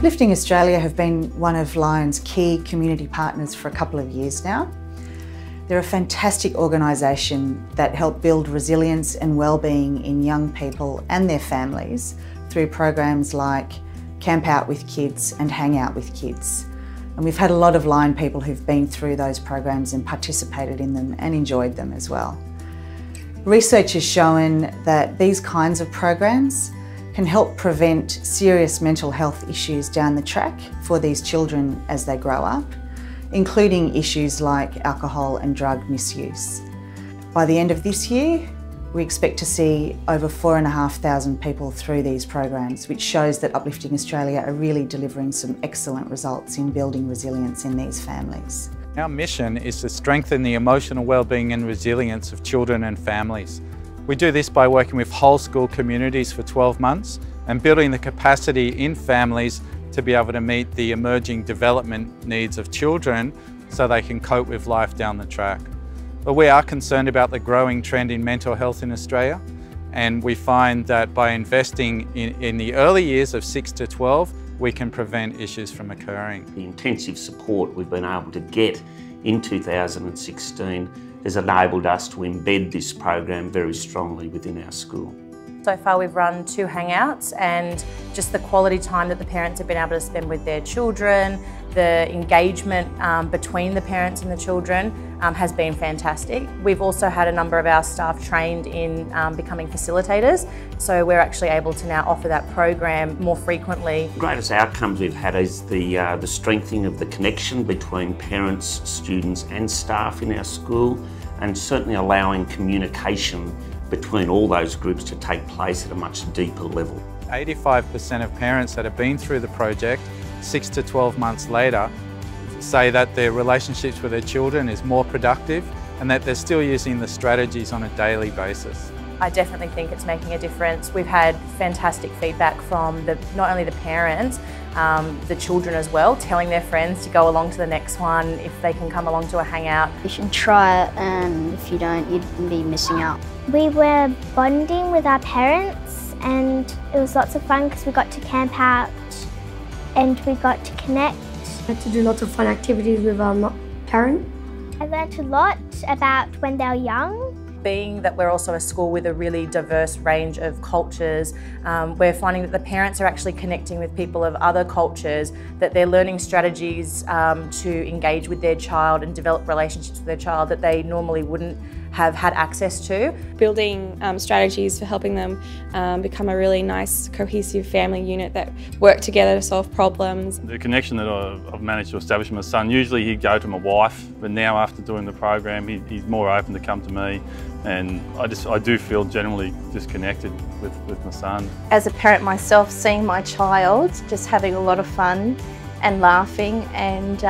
Uplifting Australia have been one of Lion's key community partners for a couple of years now. They're a fantastic organisation that help build resilience and wellbeing in young people and their families through programs like Camp Out with Kids and Hang Out with Kids. And we've had a lot of Lion people who've been through those programs and participated in them and enjoyed them as well. Research has shown that these kinds of programs can help prevent serious mental health issues down the track for these children as they grow up, including issues like alcohol and drug misuse. By the end of this year, we expect to see over 4,500 people through these programs, which shows that Uplifting Australia are really delivering some excellent results in building resilience in these families. Our mission is to strengthen the emotional wellbeing and resilience of children and families. We do this by working with whole school communities for 12 months and building the capacity in families to be able to meet the emerging development needs of children so they can cope with life down the track. But we are concerned about the growing trend in mental health in Australia, and we find that by investing in the early years of 6 to 12, we can prevent issues from occurring. The intensive support we've been able to get in 2016 has enabled us to embed this program very strongly within our school. So far we've run 2 hangouts, and just the quality time that the parents have been able to spend with their children, the engagement between the parents and the children has been fantastic. We've also had a number of our staff trained in becoming facilitators, so we're actually able to now offer that program more frequently. The greatest outcomes we've had is the strengthening of the connection between parents, students and staff in our school, and certainly allowing communication between all those groups to take place at a much deeper level. 85% of parents that have been through the project 6 to 12 months later say that their relationships with their children is more productive and that they're still using the strategies on a daily basis. I definitely think it's making a difference. We've had fantastic feedback from not only the parents, the children as well, telling their friends to go along to the next one if they can come along to a hangout. You should try it, and if you don't, you'd be missing out. We were bonding with our parents, and it was lots of fun because we got to camp out and we got to connect. I had to do lots of fun activities with Karen. I learnt a lot about when they were young. Being that we're also a school with a really diverse range of cultures, we're finding that the parents are actually connecting with people of other cultures, that they're learning strategies to engage with their child and develop relationships with their child that they normally wouldn't have had access to. Building strategies for helping them become a really nice, cohesive family unit that work together to solve problems. The connection that I've managed to establish with my son, usually he'd go to my wife, but now after doing the program, he's more open to come to me, and I do feel generally disconnected with my son. As a parent myself, seeing my child just having a lot of fun and laughing and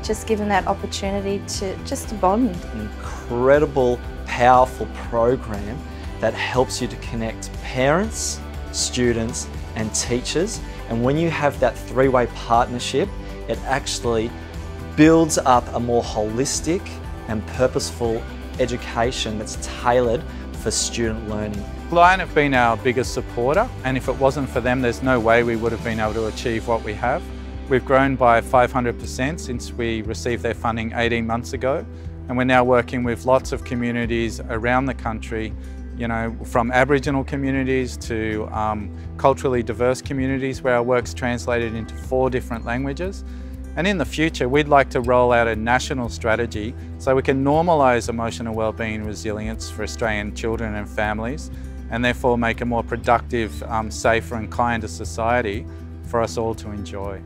just given that opportunity to bond. An incredible, powerful program that helps you to connect parents, students and teachers, and when you have that three-way partnership, it actually builds up a more holistic and purposeful education that's tailored for student learning. Lion have been our biggest supporter, and if it wasn't for them, there's no way we would have been able to achieve what we have. We've grown by 500% since we received their funding 18 months ago, and we're now working with lots of communities around the country, you know, from Aboriginal communities to culturally diverse communities where our work's translated into 4 different languages. And in the future, we'd like to roll out a national strategy so we can normalise emotional wellbeing and resilience for Australian children and families, and therefore make a more productive, safer and kinder society for us all to enjoy.